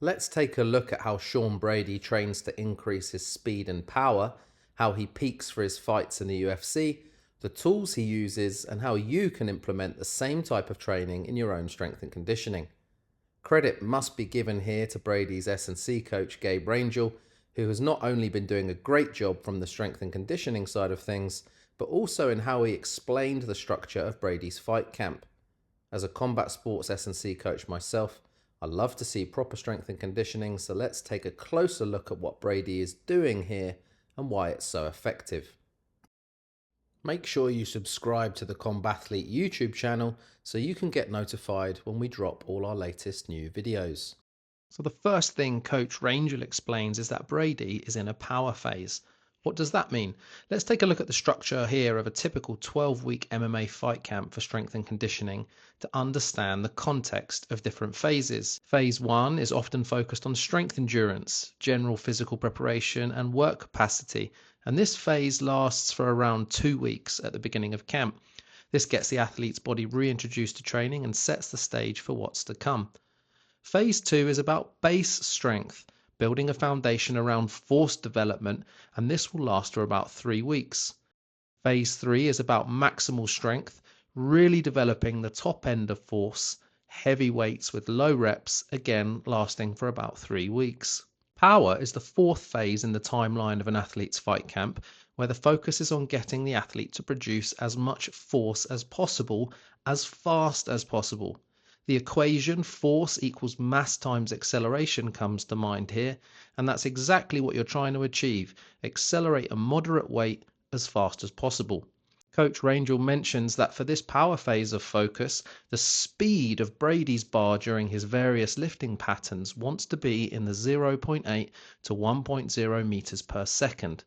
Let's take a look at how Sean Brady trains to increase his speed and power, how he peaks for his fights in the UFC, the tools he uses, and how you can implement the same type of training in your own strength and conditioning. Credit must be given here to Brady's S&C coach Gabe Rangel, who has not only been doing a great job from the strength and conditioning side of things, but also in how he explained the structure of Brady's fight camp. As a combat sports S&C coach myself, I love to see proper strength and conditioning, so let's take a closer look at what Brady is doing here and why it's so effective. Make sure you subscribe to the Combathlete YouTube channel so you can get notified when we drop all our latest new videos. So the first thing Coach Rangel explains is that Brady is in a power phase. What does that mean? Let's take a look at the structure here of a typical 12-week MMA fight camp for strength and conditioning to understand the context of different phases. Phase 1 is often focused on strength endurance, general physical preparation and work capacity, and this phase lasts for around 2 weeks at the beginning of camp. This gets the athlete's body reintroduced to training and sets the stage for what's to come. Phase 2 is about base strength, building a foundation around force development, and this will last for about 3 weeks. Phase 3 is about maximal strength, really developing the top end of force, heavy weights with low reps, again lasting for about 3 weeks. Power is the fourth phase in the timeline of an athlete's fight camp, where the focus is on getting the athlete to produce as much force as possible, as fast as possible. The equation force equals mass times acceleration comes to mind here, and that's exactly what you're trying to achieve. Accelerate a moderate weight as fast as possible. Coach Rangel mentions that for this power phase of focus, the speed of Brady's bar during his various lifting patterns wants to be in the 0.8 to 1.0 meters per second.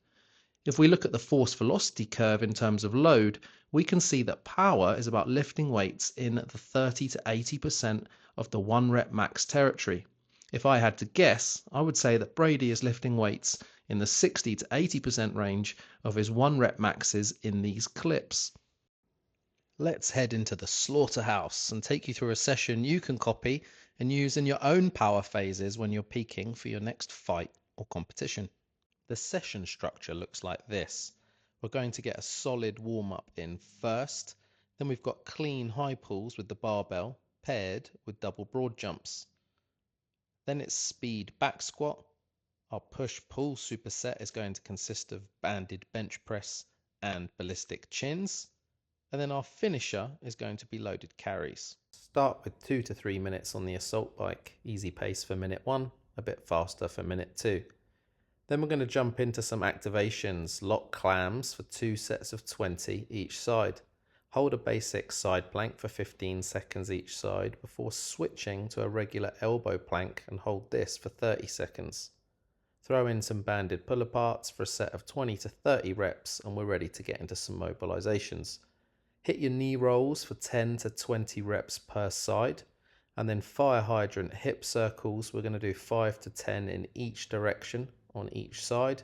If we look at the force velocity curve in terms of load, we can see that power is about lifting weights in the 30 to 80% of the 1 rep max territory. If I had to guess, I would say that Brady is lifting weights in the 60 to 80% range of his 1 rep maxes in these clips. Let's head into the slaughterhouse and take you through a session you can copy and use in your own power phases when you're peaking for your next fight or competition. The session structure looks like this. We're going to get a solid warm-up in first, then we've got clean high pulls with the barbell paired with double broad jumps. Then it's speed back squat. Our push-pull superset is going to consist of banded bench press and ballistic chins. And then our finisher is going to be loaded carries. Start with 2 to 3 minutes on the assault bike, easy pace for minute 1, a bit faster for minute 2. Then we're going to jump into some activations, lock clams for 2 sets of 20 each side. Hold a basic side plank for 15 seconds each side before switching to a regular elbow plank and hold this for 30 seconds. Throw in some banded pull aparts for a set of 20 to 30 reps and we're ready to get into some mobilizations. Hit your knee rolls for 10 to 20 reps per side and then fire hydrant hip circles. We're going to do 5 to 10 in each direction on each side.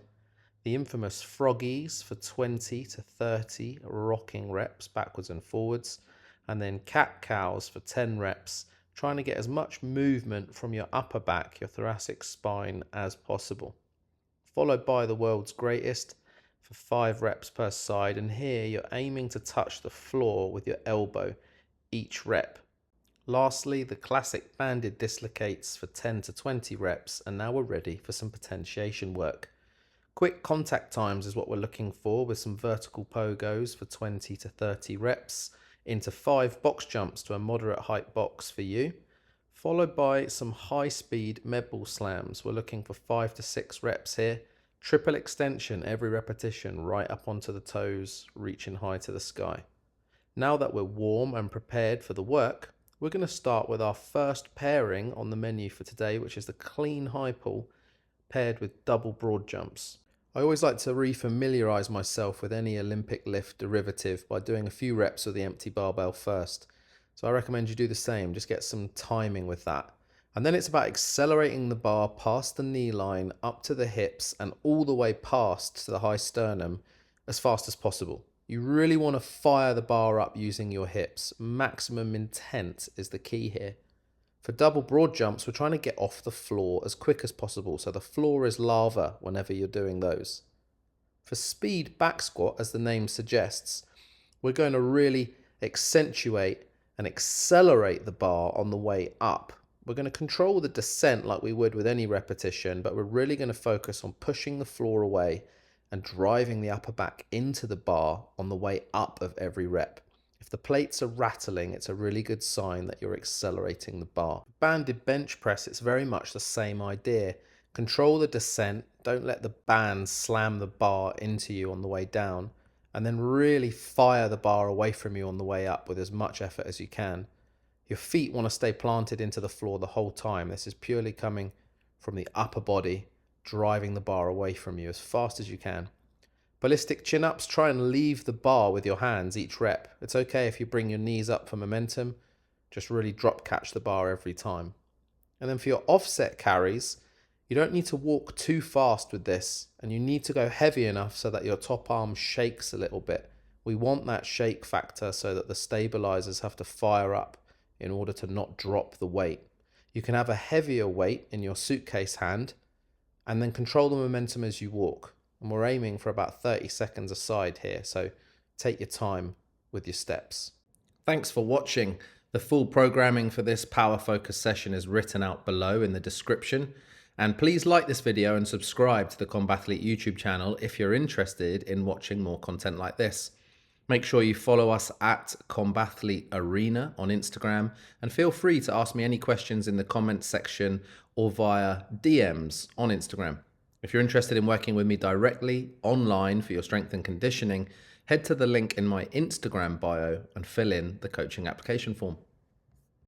The infamous Froggies for 20 to 30 rocking reps backwards and forwards, and then cat cows for 10 reps, trying to get as much movement from your upper back, your thoracic spine as possible. Followed by the world's greatest for 5 reps per side, and here you're aiming to touch the floor with your elbow each rep. Lastly, the classic banded dislocates for 10 to 20 reps, and now we're ready for some potentiation work. Quick contact times is what we're looking for, with some vertical pogos for 20 to 30 reps, into 5 box jumps to a moderate height box for you, followed by some high speed medball slams. We're looking for 5 to 6 reps here, triple extension every repetition right up onto the toes, reaching high to the sky. Now that we're warm and prepared for the work, we're going to start with our first pairing on the menu for today, which is the clean high pull paired with double broad jumps. I always like to refamiliarize myself with any Olympic lift derivative by doing a few reps of the empty barbell first. So I recommend you do the same, just get some timing with that. And then it's about accelerating the bar past the knee line, up to the hips, and all the way past to the high sternum as fast as possible. You really want to fire the bar up using your hips. Maximum intent is the key here. For double broad jumps, we're trying to get off the floor as quick as possible, so the floor is lava whenever you're doing those. For speed back squat, as the name suggests, we're going to really accentuate and accelerate the bar on the way up. We're going to control the descent like we would with any repetition, but we're really going to focus on pushing the floor away and driving the upper back into the bar on the way up of every rep. If the plates are rattling, it's a really good sign that you're accelerating the bar. Banded bench press, it's very much the same idea. Control the descent, don't let the band slam the bar into you on the way down, and then really fire the bar away from you on the way up with as much effort as you can. Your feet want to stay planted into the floor the whole time. This is purely coming from the upper body, driving the bar away from you as fast as you can. Ballistic chin-ups, try and leave the bar with your hands each rep. It's okay if you bring your knees up for momentum, just really drop catch the bar every time. And then for your offset carries, you don't need to walk too fast with this, and you need to go heavy enough so that your top arm shakes a little bit. We want that shake factor so that the stabilizers have to fire up in order to not drop the weight. You can have a heavier weight in your suitcase hand and then control the momentum as you walk. And we're aiming for about 30 seconds a side here, so take your time with your steps. Thanks for watching. The full programming for this Power Focus session is written out below in the description. And please like this video and subscribe to the Combathlete YouTube channel if you're interested in watching more content like this. Make sure you follow us at Combathlete Arena on Instagram, and feel free to ask me any questions in the comments section or via DMs on Instagram. If you're interested in working with me directly online for your strength and conditioning, head to the link in my Instagram bio and fill in the coaching application form.